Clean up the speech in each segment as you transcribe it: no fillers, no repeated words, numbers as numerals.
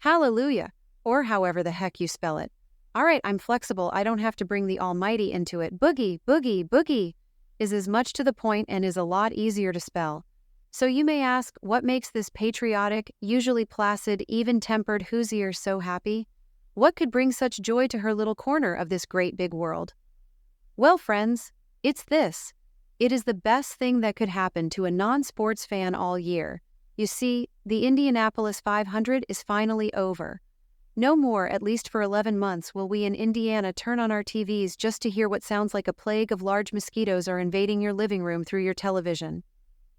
Hallelujah, or however the heck you spell it. All right, I'm flexible. I don't have to bring the almighty into it. Boogie, boogie, boogie is as much to the point and is a lot easier to spell. So you may ask, what makes this patriotic, usually placid, even-tempered Hoosier so happy? What could bring such joy to her little corner of this great big world? Well, friends, it's this. It is the best thing that could happen to a non-sports fan all year. You see, the Indianapolis 500 is finally over. No more, at least for 11 months, will we in Indiana turn on our TVs just to hear what sounds like a plague of large mosquitoes are invading your living room through your television.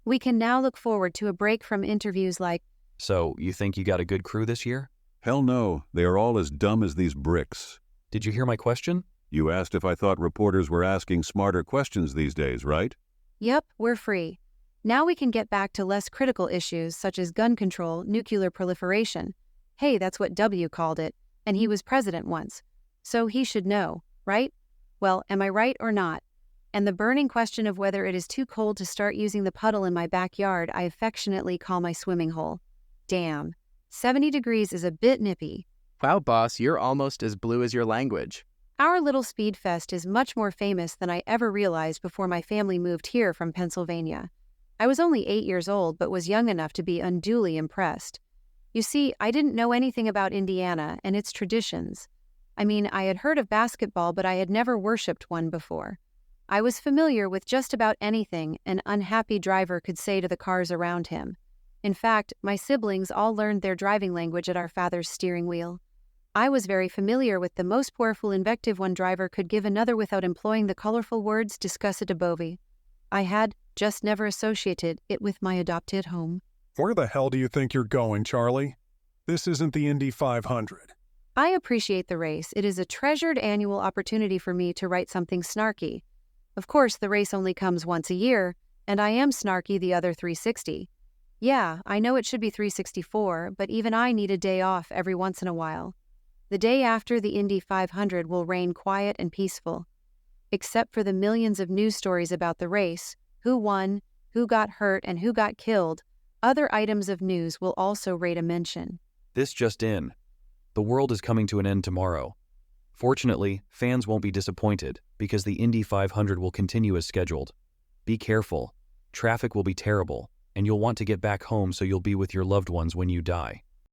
We can now look forward to a break from interviews like, So, you think you got a good crew this year? Hell no, they are all as dumb as these bricks. Did you hear my question? You asked if I thought reporters were asking smarter questions these days, right? Yep, we're free. Now we can get back to less critical issues such as gun control, nuclear proliferation. Hey, that's what W called it, and he was president once. So he should know, right? Well, am I right or not? And the burning question of whether it is too cold to start using the puddle in my backyard I affectionately call my swimming hole. Damn, 70 degrees is a bit nippy. Wow, boss, you're almost as blue as your language. Our little speed fest is much more famous than I ever realized before my family moved here from Pennsylvania. I was only 8 years old but was young enough to be unduly impressed. You see, I didn't know anything about Indiana and its traditions. I mean, I had heard of basketball, but I had never worshipped one before. I was familiar with just about anything an unhappy driver could say to the cars around him. In fact, my siblings all learned their driving language at our father's steering wheel. I was very familiar with the most powerful invective one driver could give another without employing the colorful words discussed above. I had just never associated it with my adopted home. Where the hell do you think you're going, Charlie? This isn't the Indy 500. I appreciate the race. It is a treasured annual opportunity for me to write something snarky. Of course, the race only comes once a year, and I am snarky the other 360. Yeah, I know it should be 364, but even I need a day off every once in a while. The day after the Indy 500 will reign quiet and peaceful. Except for the millions of news stories about the race, who won, who got hurt, and who got killed, other items of news will also rate a mention. This just in. The world is coming to an end tomorrow. Fortunately, fans won't be disappointed because the Indy 500 will continue as scheduled. Be careful. Traffic will be terrible, and you'll want to get back home so you'll be with your loved ones when you die.